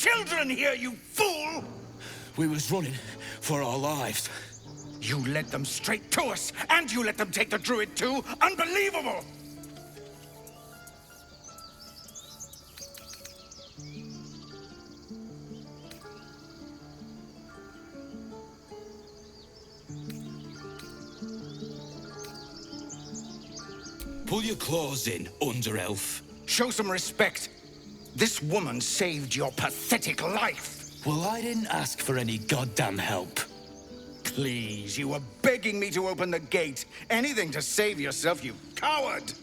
children here, you fool! We was running for our lives. You led them straight to us, and you let them take the druid too? Unbelievable! Pull your claws in, under-elf. Show some respect. This woman saved your pathetic life. Well, I didn't ask for any goddamn help. Please, you were begging me to open the gate. Anything to save yourself, you coward!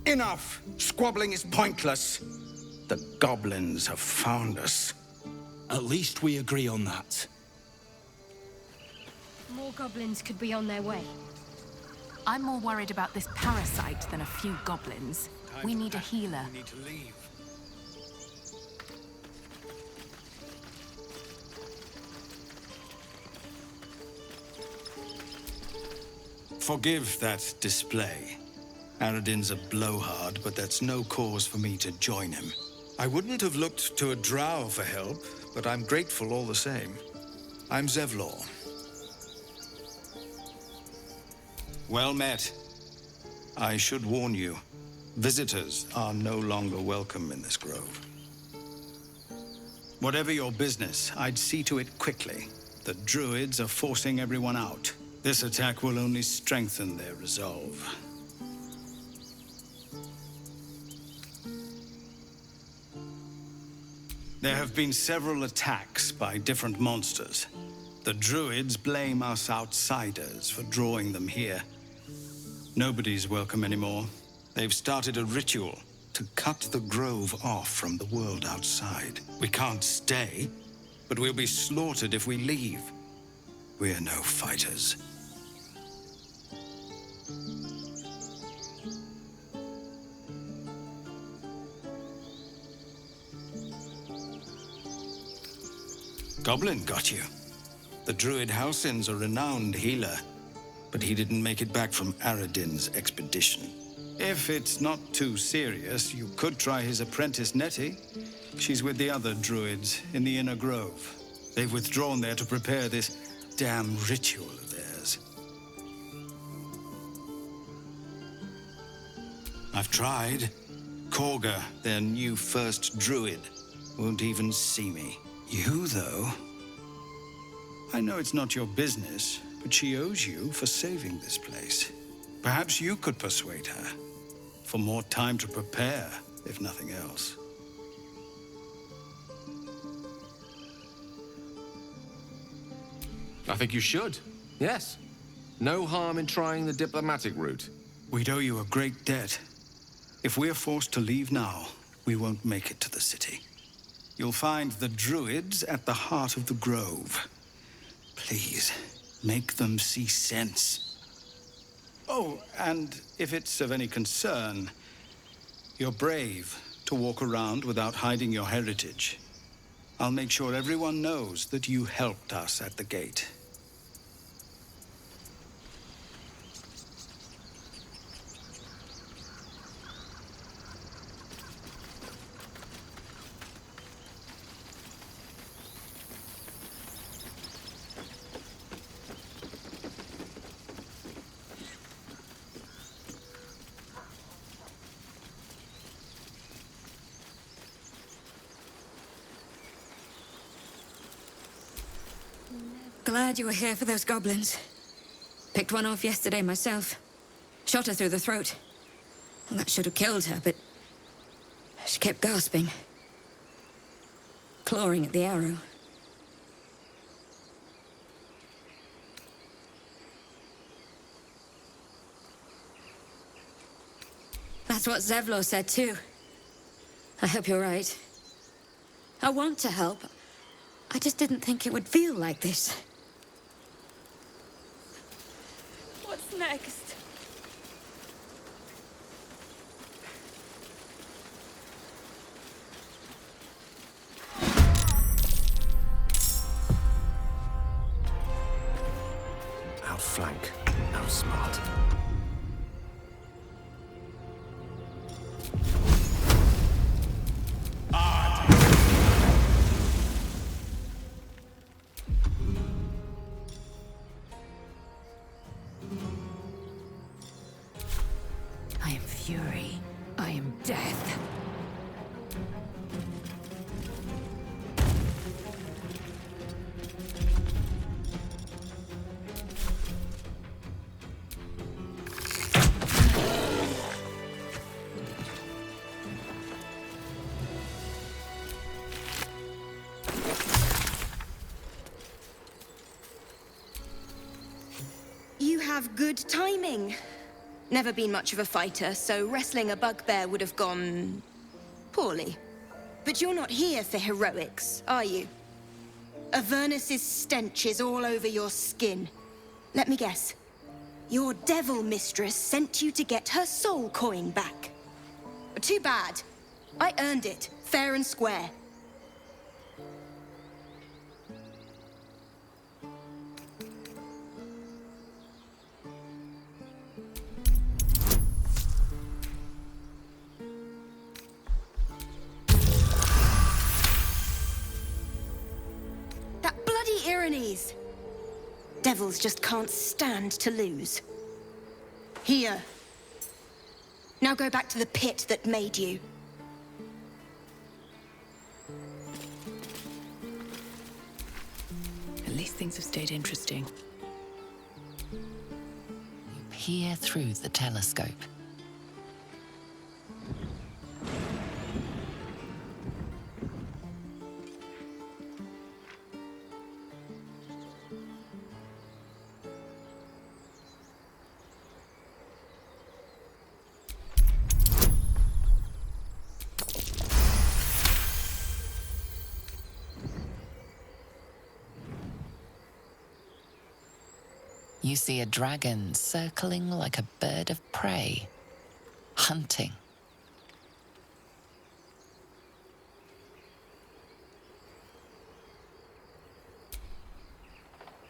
Enough! Squabbling is pointless. The goblins have found us. At least we agree on that. More goblins could be on their way. I'm more worried about this parasite than a few goblins. We need a healer. We need to leave. Forgive that display. Aradin's a blowhard, but that's no cause for me to join him. I wouldn't have looked to a drow for help, but I'm grateful all the same. I'm Zevlor. Well met. I should warn you, visitors are no longer welcome in this grove. Whatever your business, I'd see to it quickly. The druids are forcing everyone out. This attack will only strengthen their resolve. There have been several attacks by different monsters. The druids blame us outsiders for drawing them here. Nobody's welcome anymore. They've started a ritual to cut the grove off from the world outside. We can't stay, but we'll be slaughtered if we leave. We're no fighters. Goblin got you. The druid Halsin's a renowned healer, but he didn't make it back from Aradin's expedition. If it's not too serious, you could try his apprentice Nettie. She's with the other druids in the inner grove. They've withdrawn there to prepare this damn ritual of theirs. I've tried. Korga, their new first druid, won't even see me. You, though? I know it's not your business, but she owes you for saving this place. Perhaps you could persuade her. For more time to prepare, if nothing else. I think you should. Yes. No harm in trying the diplomatic route. We'd owe you a great debt. If we're forced to leave now, we won't make it to the city. You'll find the druids at the heart of the grove. Please, make them see sense. Oh, and if it's of any concern, you're brave to walk around without hiding your heritage. I'll make sure everyone knows that you helped us at the gate. Glad you were here for those goblins. Picked one off yesterday myself. Shot her through the throat. Well, that should have killed her, but she kept gasping. Clawing at the arrow. That's what Zevlor said too. I hope you're right. I want to help. I just didn't think it would feel like this. What's next? next? Outflank. Outsmart. I am fury. I am death. You have good timing. Never been much of a fighter, so wrestling a bugbear would have gone poorly. But you're not here for heroics, are you? Avernus's stench is all over your skin. Let me guess. Your devil mistress sent you to get her soul coin back. Too bad. I earned it, fair and square. That bloody Irenes! Devils just can't stand to lose. Here. Now go back to the pit that made you. At least things have stayed interesting. You peer through the telescope. You see a dragon circling like a bird of prey, hunting.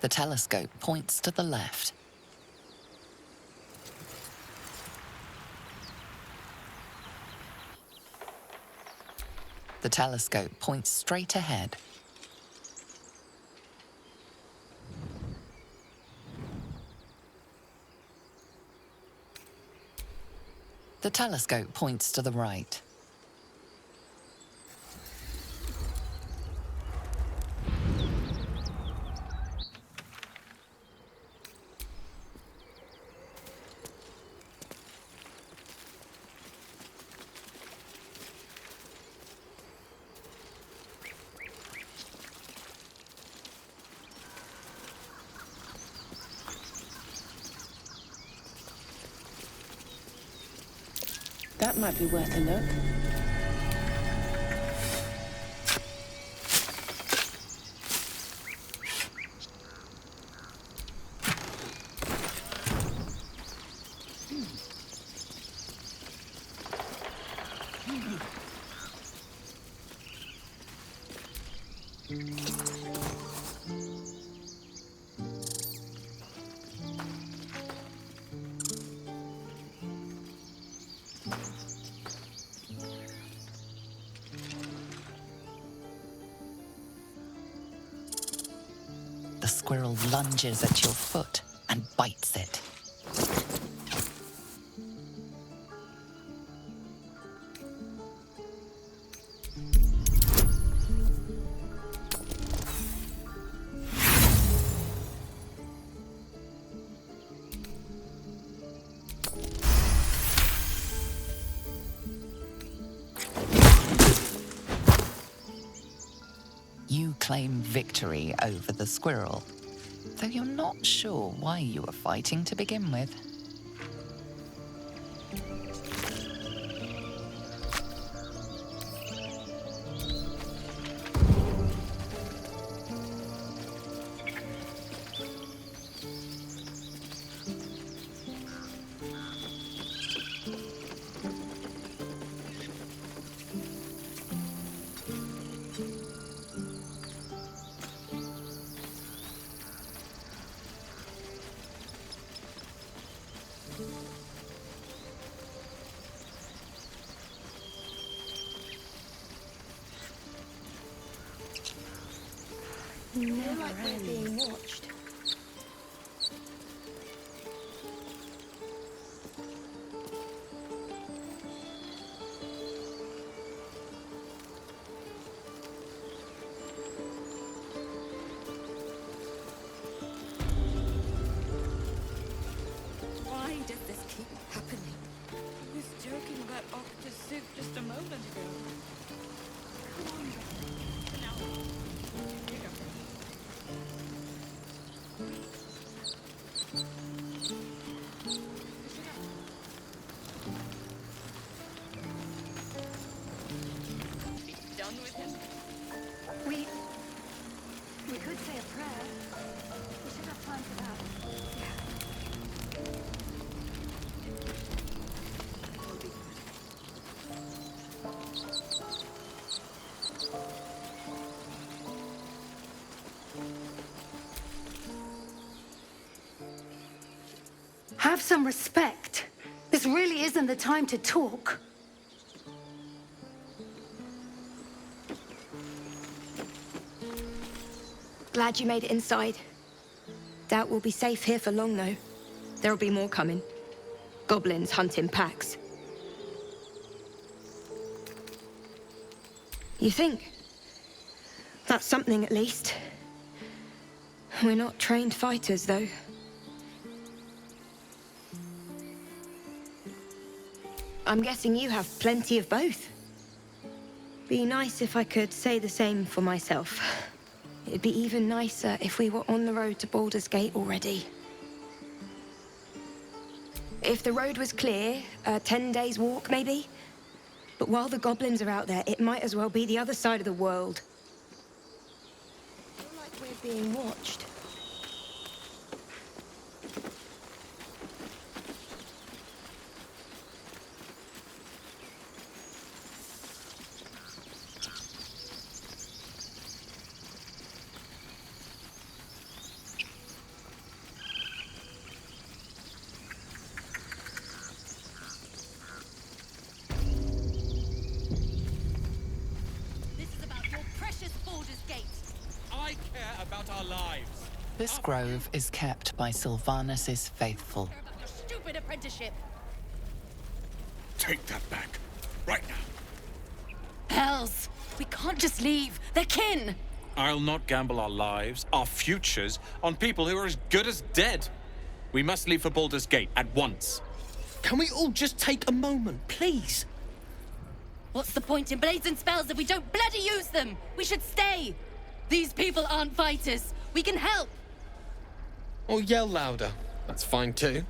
The telescope points to the left. The telescope points straight ahead. The telescope points to the right. That might be worth a look. The squirrel lunges at your foot and bites it. You claim victory over the squirrel, though you're not sure why you were fighting to begin with. never like we're being watched. Why does this keep happening? I was joking about octopus soup just a moment ago. Come on, now. Here you go. Done with him. We could say a prayer. We should have time for that. Have some respect. This really isn't the time to talk. Glad you made it inside. Doubt we'll be safe here for long, though. There'll be more coming. Goblins hunt in packs. You think? That's something, at least. We're not trained fighters, though. I'm guessing you have plenty of both. Be nice if I could say the same for myself. It'd be even nicer if we were on the road to Baldur's Gate already. If the road was clear, 10 days walk, maybe? But while the goblins are out there, it might as well be the other side of the world. I feel like we're being watched. This grove is kept by Sylvanus's faithful. Your stupid apprenticeship. Take that back. Right now. Hells! We can't just leave. They're kin! I'll not gamble our lives, our futures, on people who are as good as dead. We must leave for Baldur's Gate at once. Can we all just take a moment, please? What's the point in blazing spells if we don't bloody use them? We should stay! These people aren't fighters. We can help! Or yell louder. That's fine too.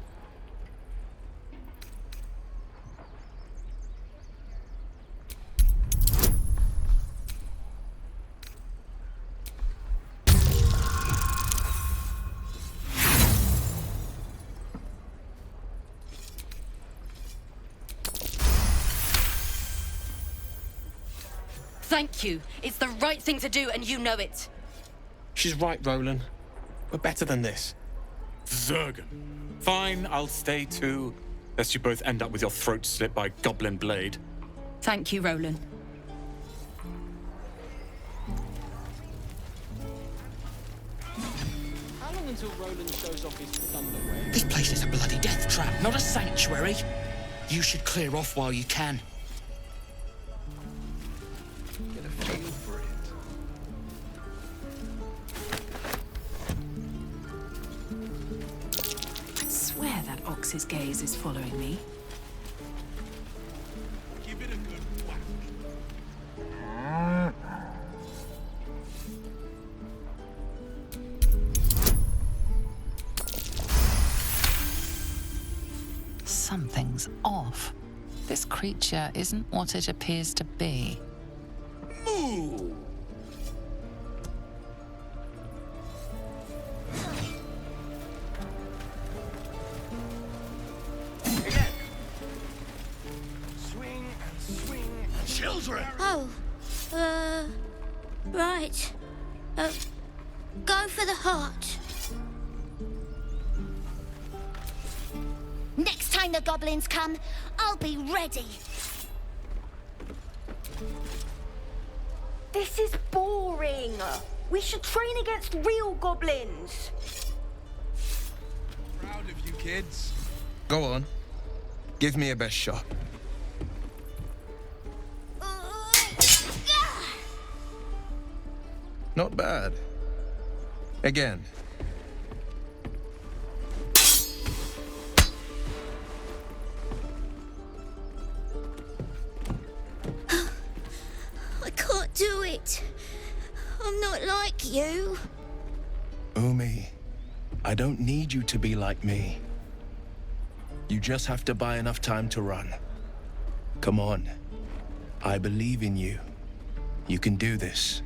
Thank you. It's the right thing to do, and you know it. She's right, Roland. We're better than this. Zergan. Fine, I'll stay too. Lest you both end up with your throat slit by goblin blade. Thank you, Roland. How long until Roland shows off his thunder wave? This place is a bloody death trap, not a sanctuary. You should clear off while you can. Get a feel for it. I swear that ox's gaze is following me. Give it a good whack. Something's off. This creature isn't what it appears to be. Moo! Again. Swing and swing. Children! Oh, right. Go for the heart. Next time the goblins come, I'll be ready. This is boring. We should train against real goblins. Proud of you, kids. Go on. Give me your best shot. Not bad. Again. I can't do it. I'm not like you. Umi, I don't need you to be like me. You just have to buy enough time to run. Come on. I believe in you. You can do this.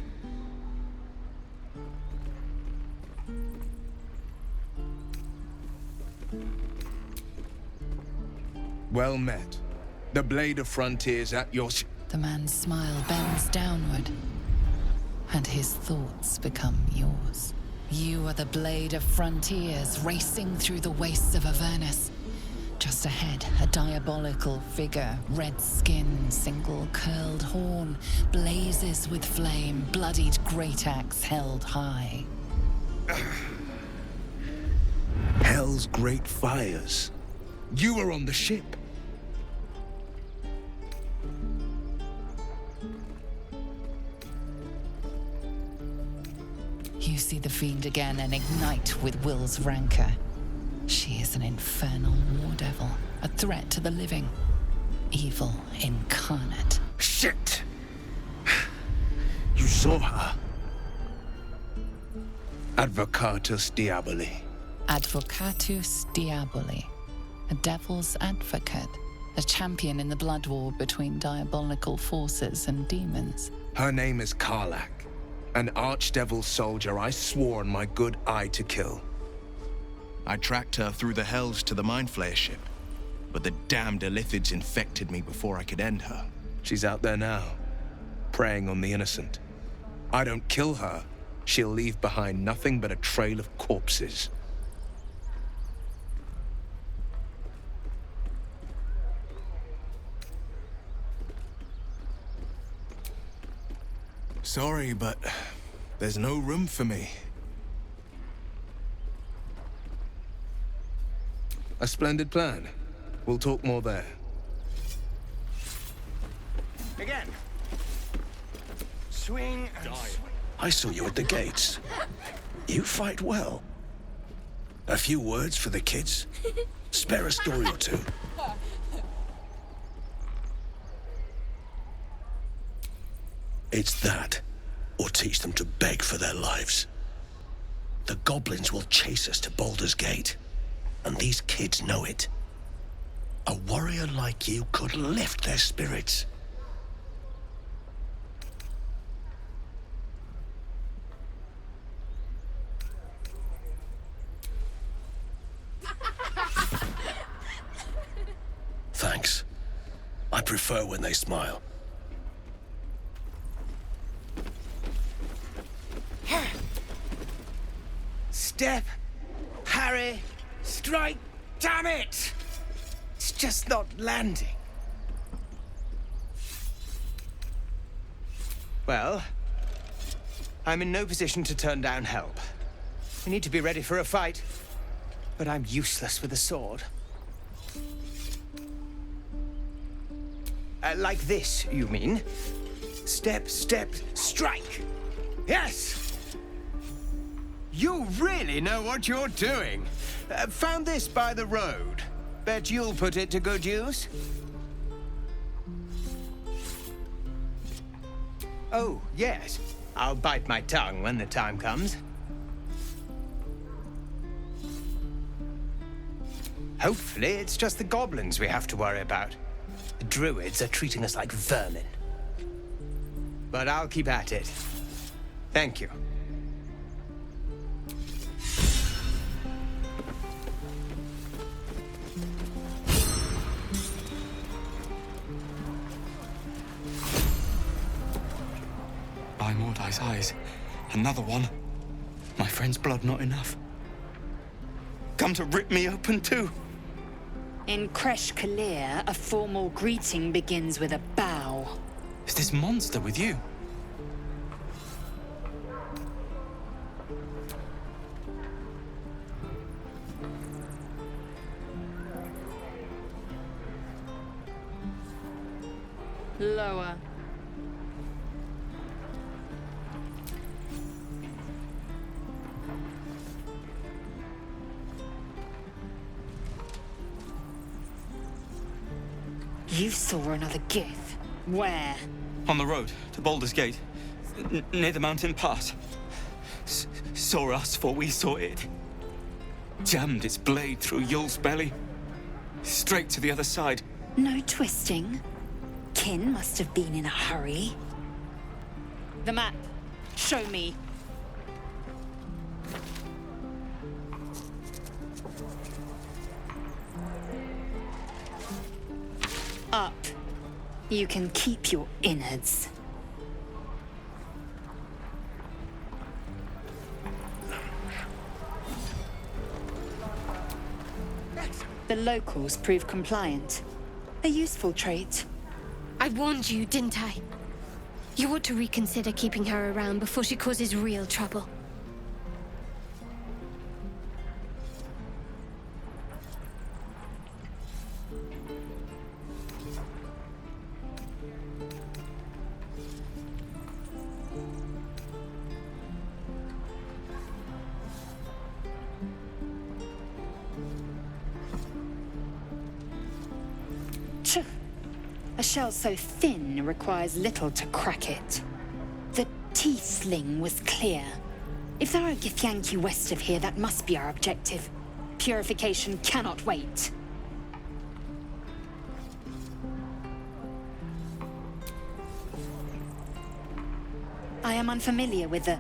Well met. The Blade of Frontiers at your... The man's smile bends downward, and his thoughts become yours. You are the Blade of Frontiers, racing through the wastes of Avernus. Just ahead, a diabolical figure, red skin, single curled horn, blazes with flame, bloodied great axe held high. Hell's great fires. You were on the ship. You see the fiend again and ignite with Will's rancor. She is an infernal war devil, a threat to the living. Evil incarnate. Shit! You saw her. Advocatus Diaboli. Advocatus Diaboli. A devil's advocate. A champion in the blood war between diabolical forces and demons. Her name is Karlach. An archdevil soldier I swore on my good eye to kill. I tracked her through the hells to the Mind Flayer ship, but the damned Illithids infected me before I could end her. She's out there now, preying on the innocent. I don't kill her, she'll leave behind nothing but a trail of corpses. Sorry, but there's no room for me. A splendid plan. We'll talk more there. Again. Swing and swing. I saw you at the gates. You fight well. A few words for the kids? Spare a story or two. It's that, or teach them to beg for their lives. The goblins will chase us to Baldur's Gate, and these kids know it. A warrior like you could lift their spirits. Thanks. I prefer when they smile. Step, parry, strike, damn it! It's just not landing. Well, I'm in no position to turn down help. I need to be ready for a fight, but I'm useless with a sword. Like this, you mean? Step, step, strike! Yes! You really know what you're doing. Found this by the road. Bet you'll put it to good use. Oh, yes. I'll bite my tongue when the time comes. Hopefully, it's just the goblins we have to worry about. The druids are treating us like vermin. But I'll keep at it. Thank you. By Mordai's eyes, another one. My friend's blood not enough. Come to rip me open too. In Kresh Kalir, a formal greeting begins with a bow. Is this monster with you? Lower. You saw another gith. Where? On the road to Baldur's Gate, near the mountain pass. Saw us, for we saw it. Jammed its blade through Yul's belly. Straight to the other side. No twisting. Kin must have been in a hurry. The map. Show me. Up. You can keep your innards. The locals prove compliant. A useful trait. I warned you, didn't I? You ought to reconsider keeping her around before she causes real trouble. A shell so thin requires little to crack it. The tiefling was clear. If there are Githyanki west of here, that must be our objective. Purification cannot wait. I am unfamiliar with the...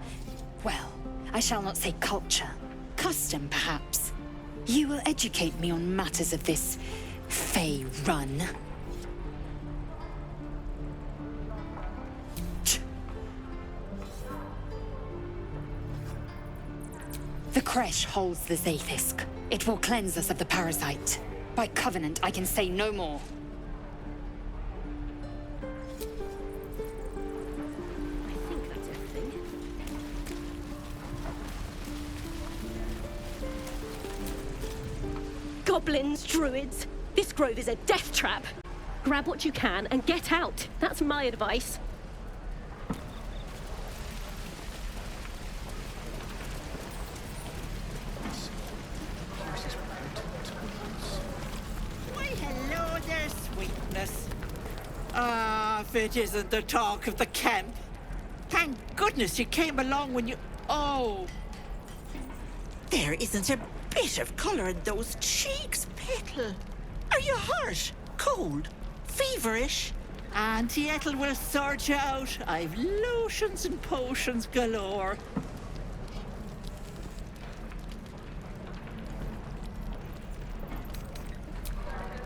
well, I shall not say culture. Custom, perhaps. You will educate me on matters of this Fey run. The Kresh holds the Zaithisk. It will cleanse us of the parasite. By covenant, I can say no more. Goblins, druids. This grove is a death trap. Grab what you can and get out. That's my advice. Hello there, sweetness. If it isn't the talk of the camp. Thank goodness you came along when you... Oh. There isn't a bit of colour in those cheeks, Petal. Are you hurt? Cold? Feverish? Auntie Ethel will sort you out. I've lotions and potions galore.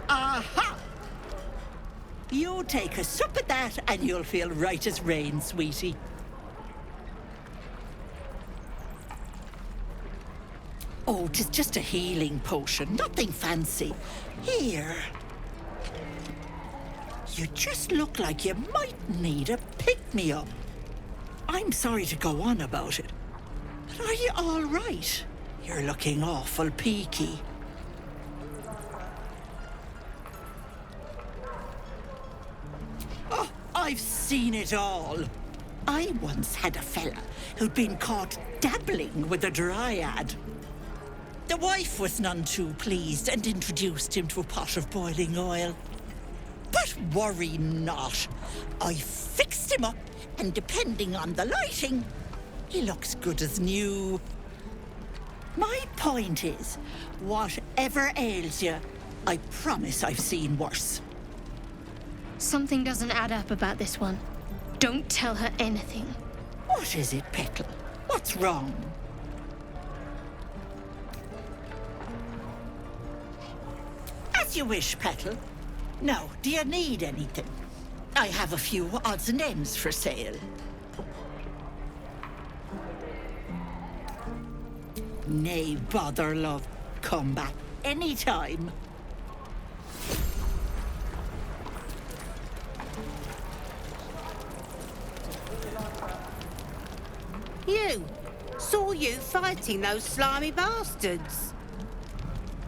Aha! You take a sup at that and you'll feel right as rain, sweetie. Oh, 'tis just a healing potion, nothing fancy. Here. You just look like you might need a pick-me-up. I'm sorry to go on about it, but are you all right? You're looking awful peaky. Oh, I've seen it all. I once had a fella who'd been caught dabbling with a dryad. The wife was none too pleased and introduced him to a pot of boiling oil. But worry not. I fixed him up, and depending on the lighting, he looks good as new. My point is, whatever ails you, I promise I've seen worse. Something doesn't add up about this one. Don't tell her anything. What is it, Petal? What's wrong? As you wish, Petal. Now, do you need anything? I have a few odds and ends for sale. Nay, bother, love. Come back anytime. You! Saw you fighting those slimy bastards.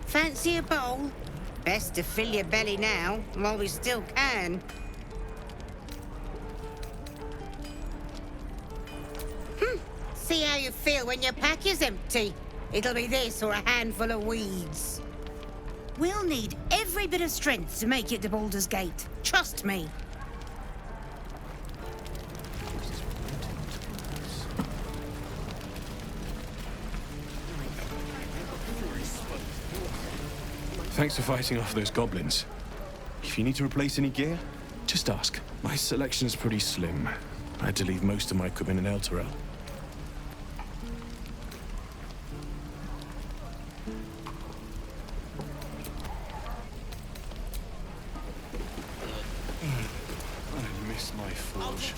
Fancy a bowl? Best to fill your belly now, while we still can. See how you feel when your pack is empty. It'll be this or a handful of weeds. We'll need every bit of strength to make it to Baldur's Gate. Trust me. Thanks for fighting off those goblins. If you need to replace any gear, just ask. My selection's pretty slim. I had to leave most of my equipment in Elturel. I miss my forge.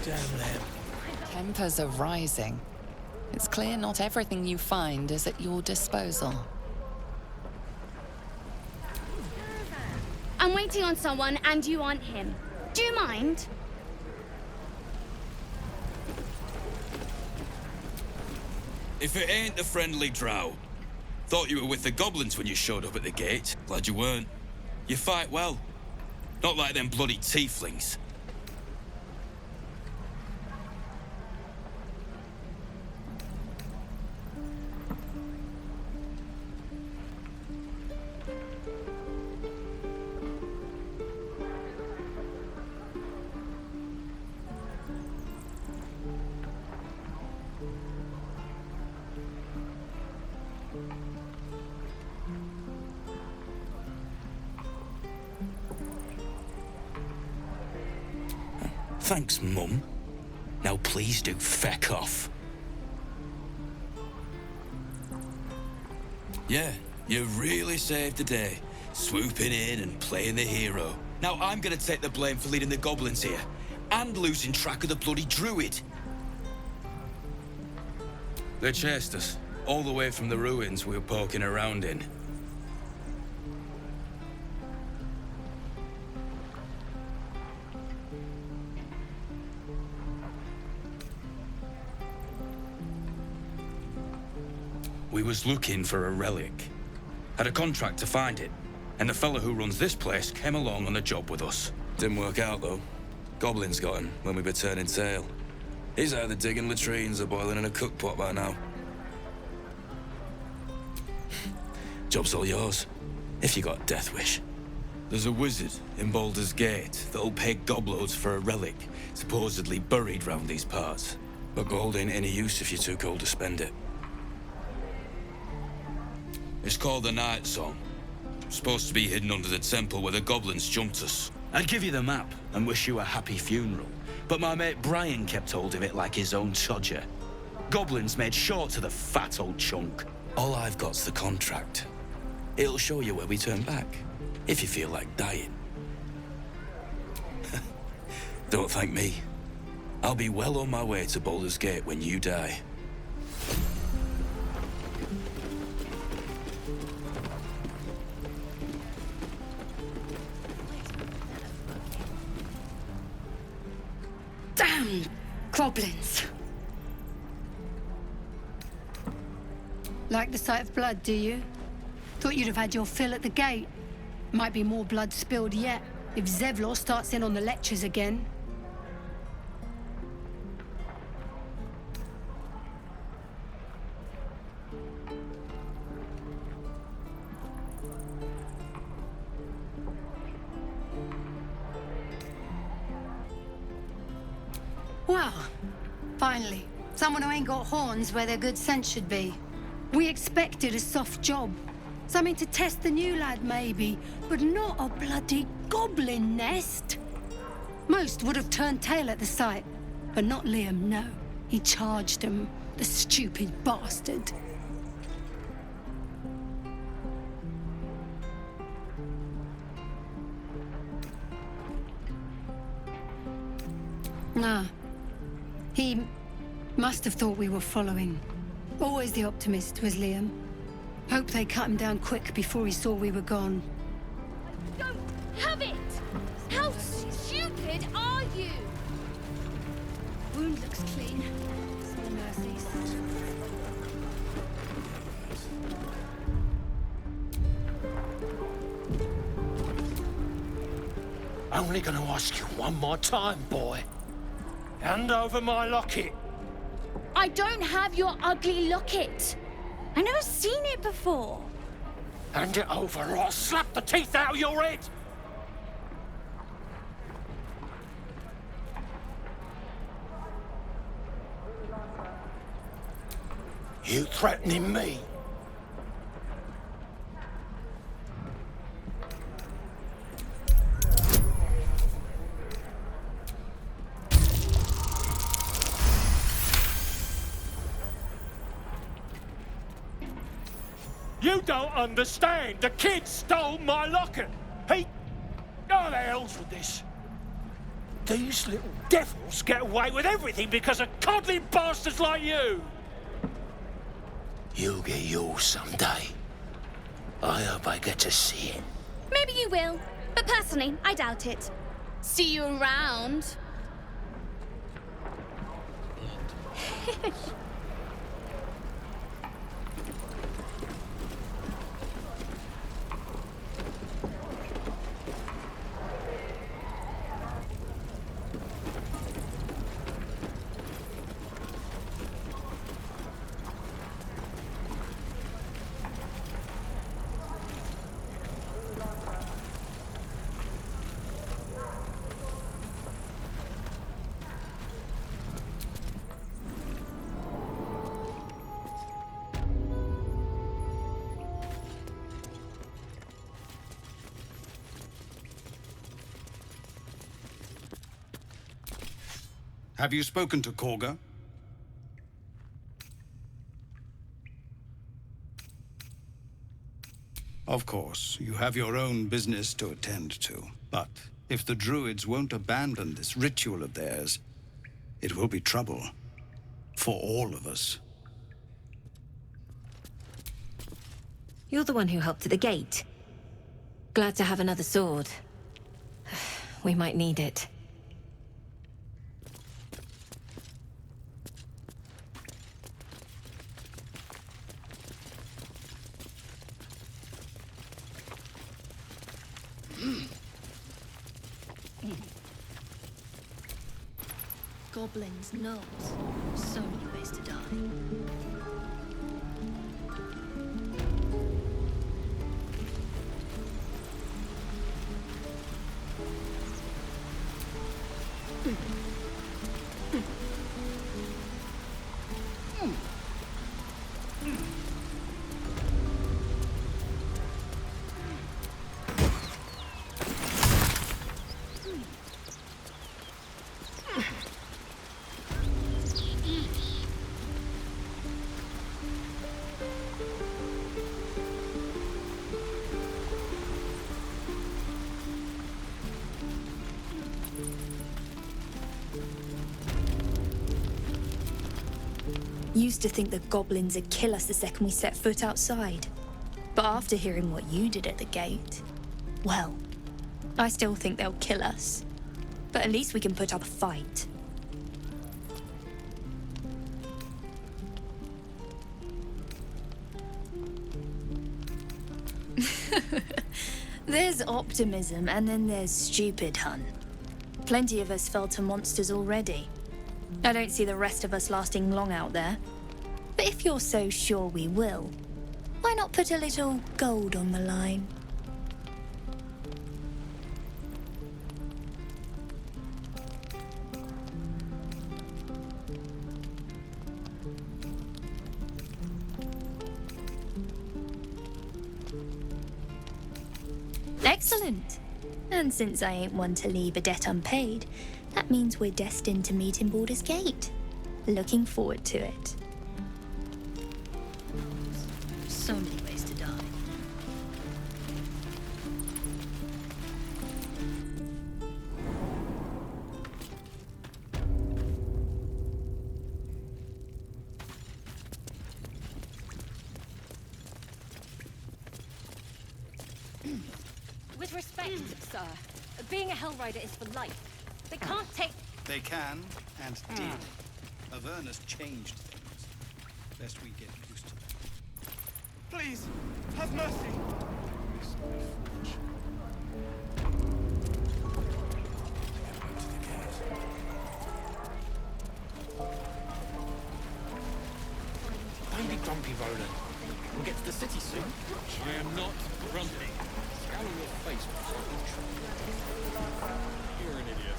Damn them. Tempers are rising. It's clear not everything you find is at your disposal. I'm waiting on someone and you aren't him. Do you mind? If it ain't the friendly drow. Thought you were with the goblins when you showed up at the gate. Glad you weren't. You fight well. Not like them bloody tieflings. Thanks, Mum. Now please do feck off. Yeah, you really saved the day. Swooping in and playing the hero. Now I'm gonna take the blame for leading the goblins here. And losing track of the bloody druid. They chased us. All the way from the ruins we were poking around in. We was looking for a relic. Had a contract to find it. And the fella who runs this place came along on the job with us. Didn't work out, though. Goblins got him when we were turning tail. He's either digging latrines or boiling in a cookpot by now. Job's all yours, if you got a death wish. There's a wizard in Baldur's Gate that'll pay gobloads for a relic, supposedly buried round these parts. But gold ain't any use if you're too cold to spend it. It's called the Night Song. Supposed to be hidden under the temple where the goblins jumped us. I'd give you the map and wish you a happy funeral, but my mate Brian kept hold of it like his own Todger. Goblins made short to the fat old chunk. All I've got's the contract. It'll show you where we turn back, if you feel like dying. Don't thank me. I'll be well on my way to Baldur's Gate when you die. Damn goblins! Like the sight of blood, do you? Thought you'd have had your fill at the gate. Might be more blood spilled yet, if Zevlor starts in on the lectures again. Well, finally. Someone who ain't got horns where their good sense should be. We expected a soft job. Something to test the new lad, maybe, but not a bloody goblin nest. Most would have turned tail at the sight, but not Liam, no. He charged him, the stupid bastard. Nah. He must have thought we were following. Always the optimist was Liam. Hoped they cut him down quick before he saw we were gone. Don't have it! How stupid are you? Wound looks clean. Small mercies. Only gonna ask you one more time, boy. Hand over my locket. I don't have your ugly locket. I've never seen it before. Hand it over or I'll slap the teeth out of your head. You threatening me? You don't understand. The kid stole my locket. He... Oh, the hell's with this? These little devils get away with everything because of coddling bastards like you. You'll get yours someday. I hope I get to see it. Maybe you will, but personally, I doubt it. See you around. Have you spoken to Korga? Of course, you have your own business to attend to. But if the Druids won't abandon this ritual of theirs, it will be trouble for all of us. You're the one who helped at the gate. Glad to have another sword. We might need it. Goblins, gnolls. So many ways to die. Used to think the goblins would kill us the second we set foot outside. But after hearing what you did at the gate, well, I still think they'll kill us. But at least we can put up a fight. There's optimism, and then there's stupid, hun. Plenty of us fell to monsters already. I don't see the rest of us lasting long out there. But if you're so sure we will, why not put a little gold on the line? Excellent. And since I ain't one to leave a debt unpaid, that means we're destined to meet in Baldur's Gate. Looking forward to it. So many ways to die. With respect, sir, being a Hellrider is for life. They can't take... They can, and did. Avernus changed things. Best we get used to them. Please, have mercy. Roland. We'll get to the city soon. I am not grumpy. Scowl on your face will stop the truth. You're an idiot.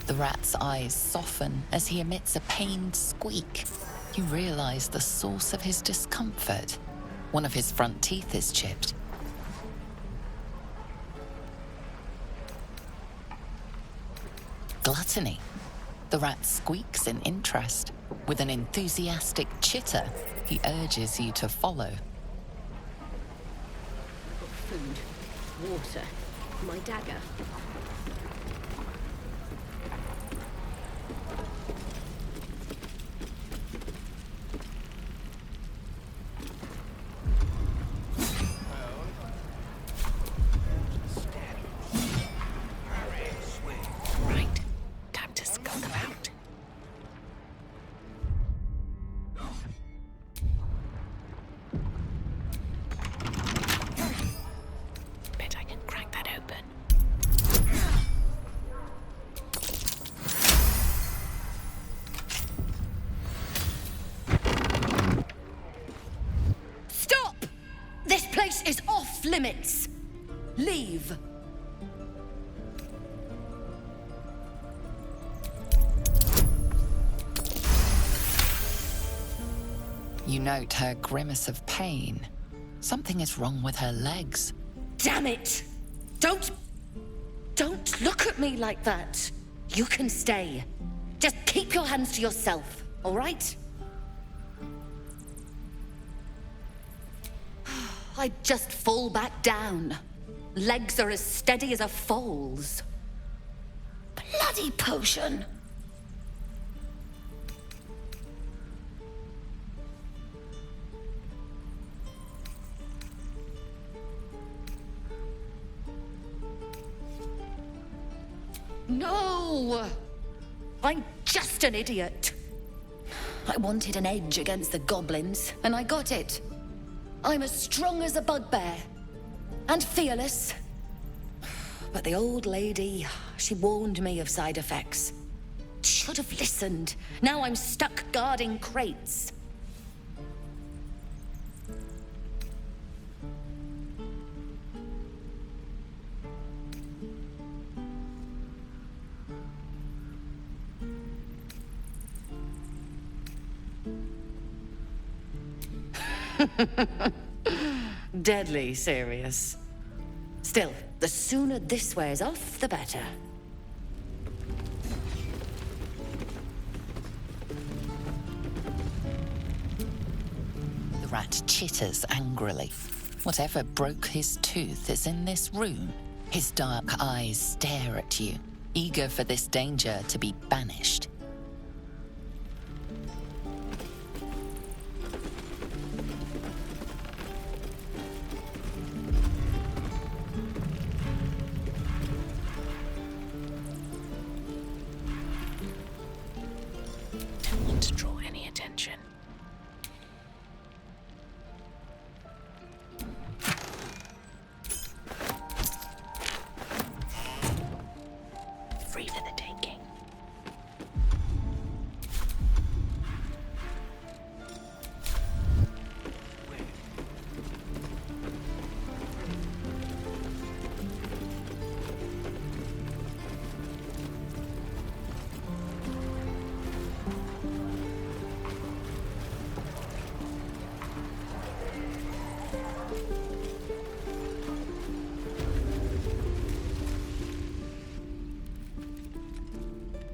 The rat's eyes soften as he emits a pained squeak. You realize the source of his discomfort. One of his front teeth is chipped. Gluttony. The rat squeaks in interest. With an enthusiastic chitter, he urges you to follow. I've got food, water, my dagger. Right. Time to skulk about. Bet I can crack that open. Stop! This place is off limits. Leave. You note her grimace of pain. Something is wrong with her legs. Damn it! Don't look at me like that. You can stay. Just keep your hands to yourself, all right? I just fall back down. Legs are as steady as a foal's. Bloody potion! No! I'm just an idiot. I wanted an edge against the goblins, and I got it. I'm as strong as a bugbear. And fearless. But the old lady, she warned me of side effects. Should have listened. Now I'm stuck guarding crates. Deadly serious. Still, the sooner this wears off, the better. The rat chitters angrily. Whatever broke his tooth is in this room. His dark eyes stare at you, eager for this danger to be banished. Don't want to draw any attention. Free for the taking.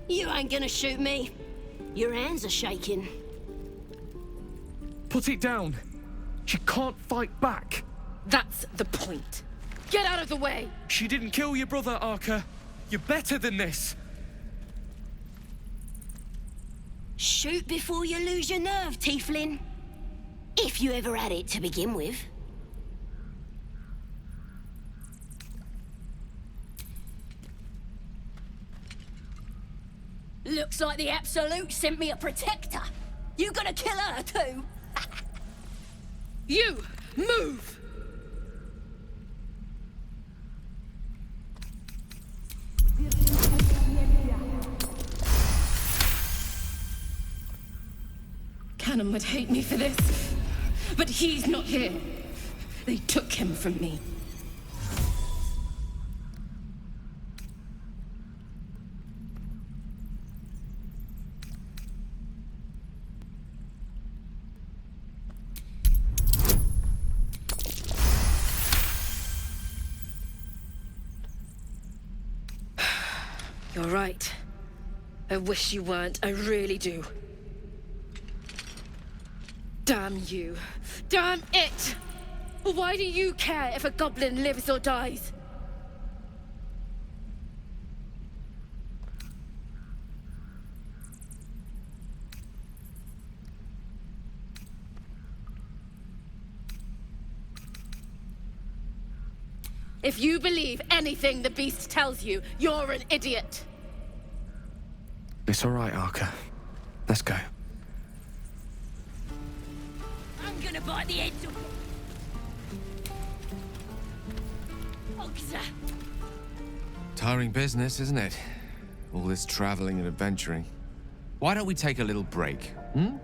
You ain't gonna shoot me. Your hands are shaking. Put it down. She can't fight back. That's the point. Get out of the way! She didn't kill your brother, Arca. You're better than this. Shoot before you lose your nerve, Tiefling. If you ever had it to begin with. Looks like the Absolute sent me a protector. You gonna kill her too? You! Move! Cannon would hate me for this, but he's not here. They took him from me. You're right. I wish you weren't. I really do. Damn you. Damn it! Why do you care if a goblin lives or dies? If you believe anything the beast tells you, you're an idiot. It's all right, Arca. Let's go. I'm gonna bite the heads off. Ogsa. Tiring business, isn't it? All this traveling and adventuring. Why don't we take a little break, hmm?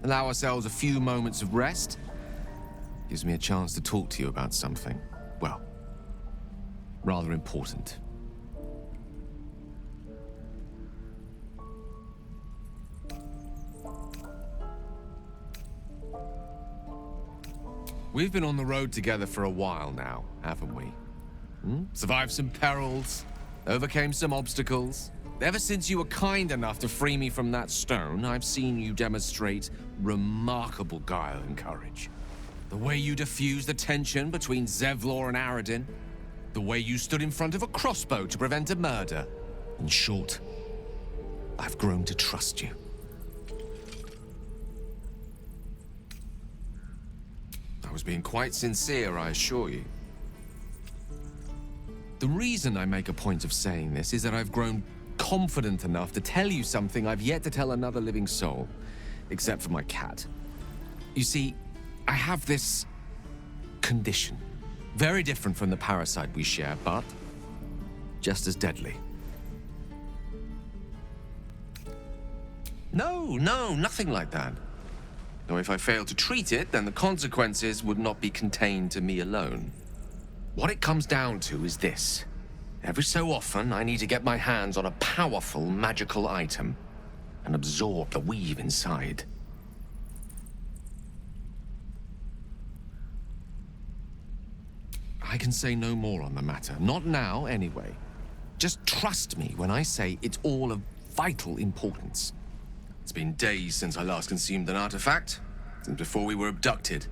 Allow ourselves a few moments of rest? Gives me a chance to talk to you about something, well, rather important. We've been on the road together for a while now, haven't we? Survived some perils, overcame some obstacles. Ever since you were kind enough to free me from that stone, I've seen you demonstrate remarkable guile and courage. The way you diffused the tension between Zevlor and Aradin. The way you stood in front of a crossbow to prevent a murder. In short, I've grown to trust you. I was being quite sincere, I assure you. The reason I make a point of saying this is that I've grown confident enough to tell you something I've yet to tell another living soul, except for my cat. You see, I have this condition. Very different from the parasite we share, but just as deadly. No, nothing like that. Though if I fail to treat it, then the consequences would not be contained to me alone. What it comes down to is this. Every so often, I need to get my hands on a powerful magical item and absorb the weave inside. I can say no more on the matter. Not now, anyway. Just trust me when I say it's all of vital importance. It's been days since I last consumed an artifact, since before we were abducted.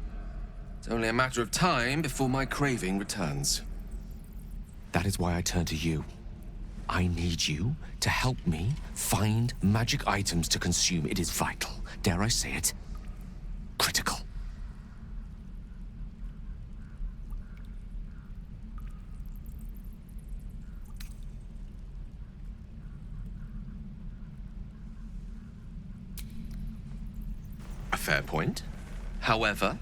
It's only a matter of time before my craving returns. That is why I turn to you. I need you to help me find magic items to consume. It is vital. Dare I say it? Critical. A fair point. However,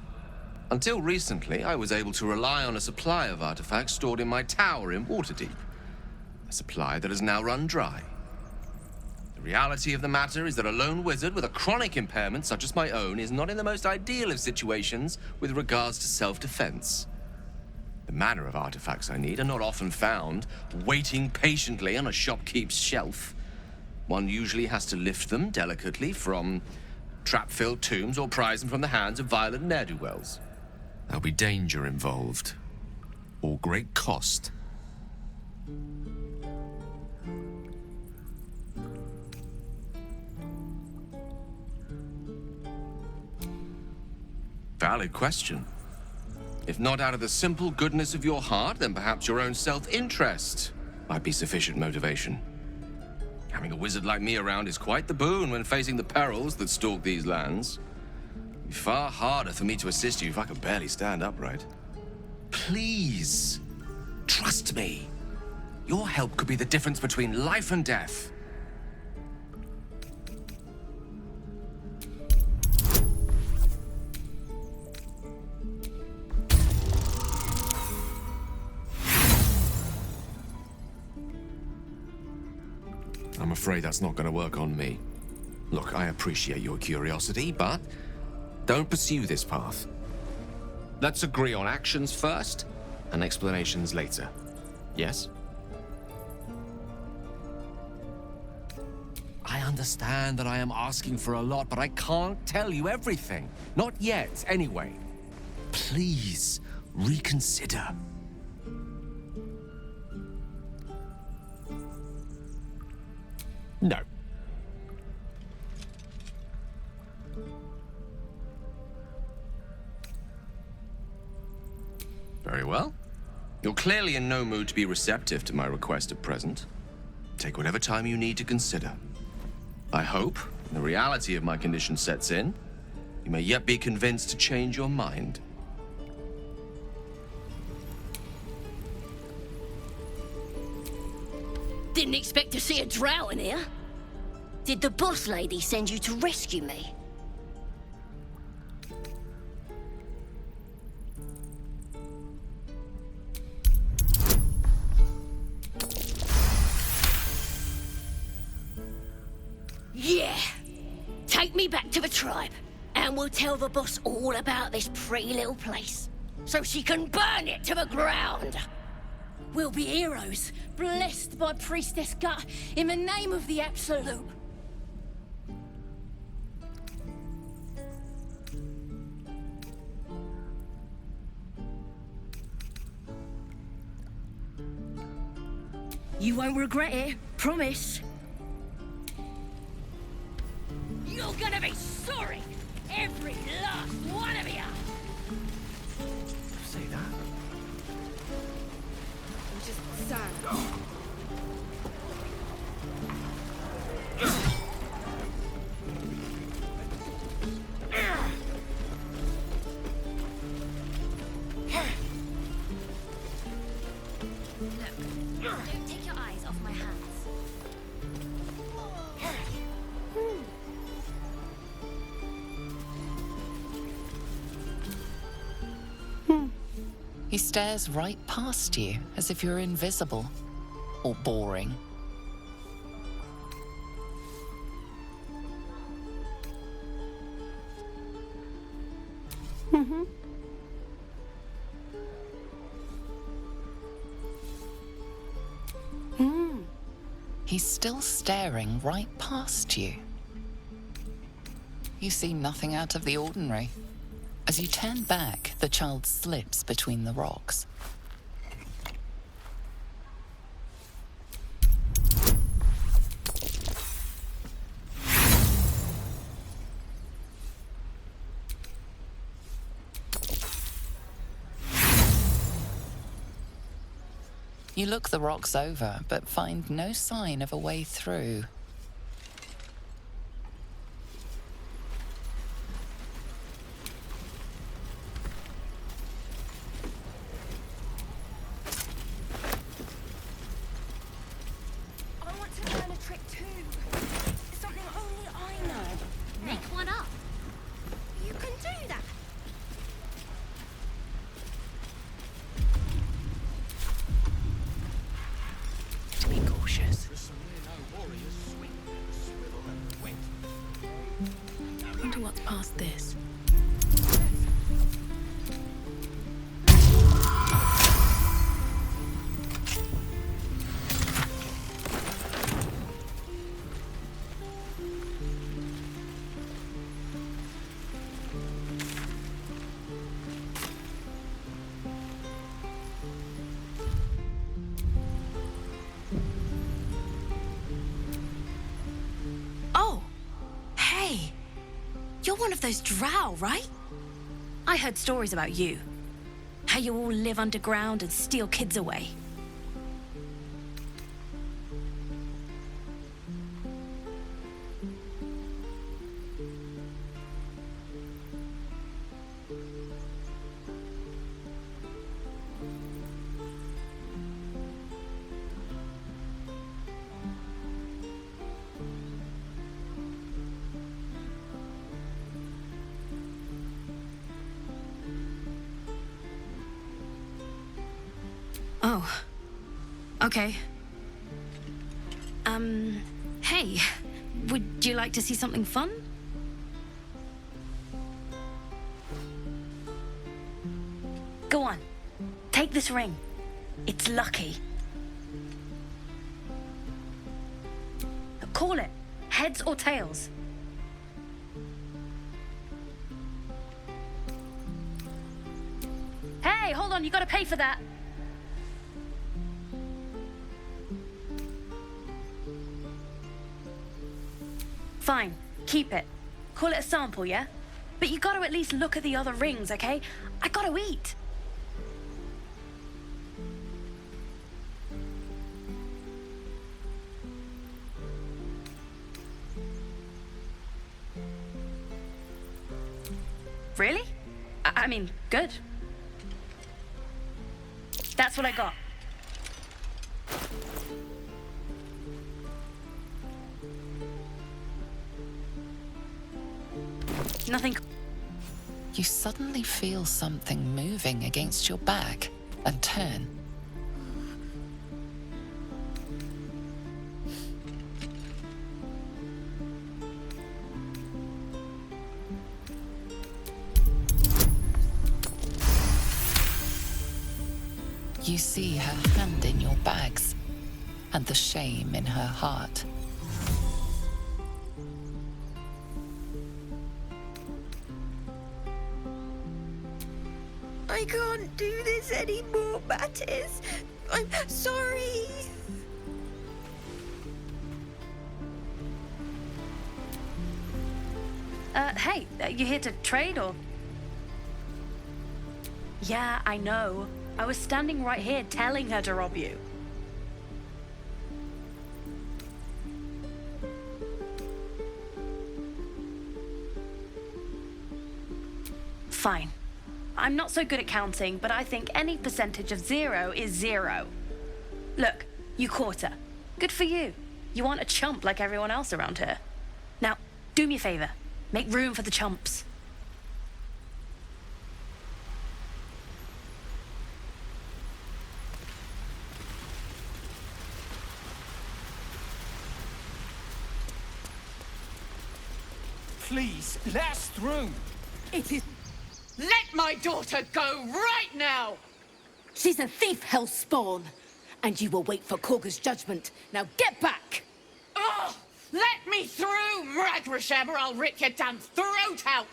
until recently, I was able to rely on a supply of artifacts stored in my tower in Waterdeep. A supply that has now run dry. The reality of the matter is that a lone wizard with a chronic impairment such as my own is not in the most ideal of situations with regards to self-defense. The manner of artifacts I need are not often found waiting patiently on a shopkeep's shelf. One usually has to lift them delicately from trap-filled tombs or prize them from the hands of violent ne'er-do-wells. There'll be danger involved, or great cost. Valid question. If not out of the simple goodness of your heart, then perhaps your own self-interest might be sufficient motivation. Having a wizard like me around is quite the boon when facing the perils that stalk these lands. It'd be far harder for me to assist you if I could barely stand upright. Please, trust me. Your help could be the difference between life and death. I'm afraid that's not going to work on me. Look, I appreciate your curiosity, but don't pursue this path. Let's agree on actions first and explanations later. Yes? I understand that I am asking for a lot, but I can't tell you everything. Not yet, anyway. Please, reconsider. No. Very well. You're clearly in no mood to be receptive to my request at present. Take whatever time you need to consider. I hope, when the reality of my condition sets in, you may yet be convinced to change your mind. Didn't expect to see a drow in here. Did the boss lady send you to rescue me? Yeah. Take me back to the tribe, and we'll tell the boss all about this pretty little place, so she can burn it to the ground. We'll be heroes, blessed by Priestess Gut, in the name of the Absolute. You won't regret it, promise. You're gonna be sorry, every last one of you. Say that. Just sand. Don't take your eyes off my hands. He stares right past you, as if you're invisible. Or boring. He's still staring right past you. You see nothing out of the ordinary. As you turn back, the child slips between the rocks. You look the rocks over, but find no sign of a way through. I want to learn a trick too. It's something only I know. Make one up. You can do that. Be cautious. I wonder what's past this. Oh, hey. You're one of those drow, right? I heard stories about you. How you all live underground and steal kids away. Oh. Okay. Hey. Would you like to see something fun? Go on. Take this ring. It's lucky. Call it. Heads or tails? Hey, hold on. You gotta pay for that. Fine. Keep it. Call it a sample, yeah? But you gotta at least look at the other rings, okay? I gotta eat. Really? I mean, good. That's what I got. Nothing. You suddenly feel something moving against your back and turn. You see her hand in your bags and the shame in her heart. I can't do this anymore, Mattis. I'm sorry. Hey, you here to trade or? Yeah, I know. I was standing right here telling her to rob you. Fine. I'm not so good at counting, but I think any percentage of 0 is 0. Look, you caught her. Good for you. You aren't a chump like everyone else around here. Now, do me a favor. Make room for the chumps. Please, let us through. It is... Let my daughter go right now! She's a thief, hellspawn. And you will wait for Korga's judgment. Now get back! Oh, let me through, Mragrasham, or I'll rip your damn throat out!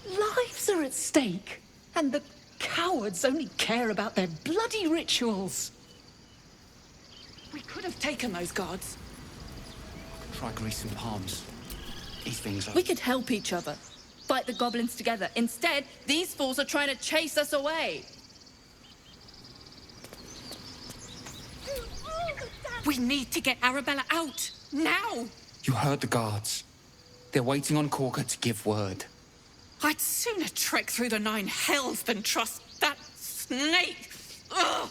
Lives are at stake, and the cowards only care about their bloody rituals. We could have taken those guards. Try greasing palms. These things are... We could help each other. Fight the goblins together. Instead, these fools are trying to chase us away. We need to get Arabella out, now! You heard the guards. They're waiting on Korga to give word. I'd sooner trek through the 9 hells than trust that snake! Ugh!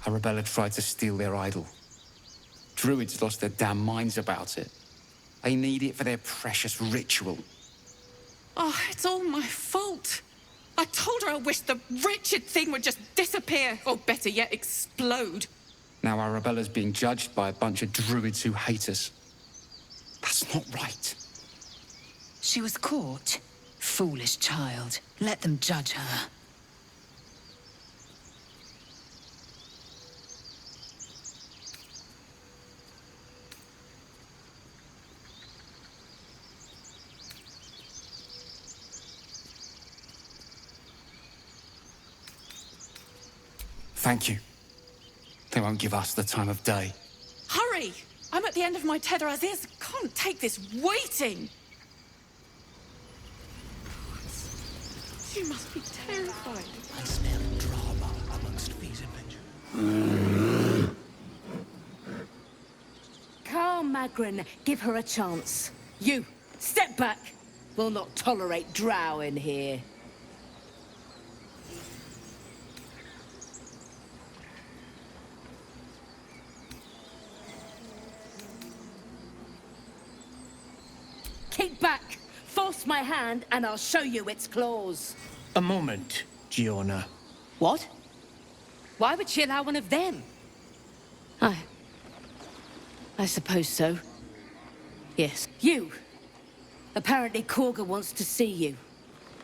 Arabella tried to steal their idol. Druids lost their damn minds about it. They need it for their precious ritual. Oh, it's all my fault. I told her I wished the wretched thing would just disappear, or better yet, explode. Now Arabella's being judged by a bunch of druids who hate us. That's not right. She was caught. Foolish child. Let them judge her. Thank you. They won't give us the time of day. Hurry! I'm at the end of my tether as is. Can't take this waiting. She must be terrified. I smell drama amongst these adventures. Carl Magrin, give her a chance. You, step back. We'll not tolerate drow in here. keep back. Force my hand and I'll show you its claws. A moment, Giona. What? Why would she allow one of them? I suppose so. Yes. You! Apparently Korga wants to see you.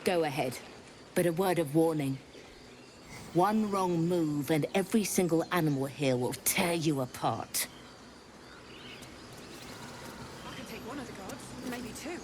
Go ahead. But a word of warning. One wrong move and every single animal here will tear you apart. I can take one of the guards, maybe two.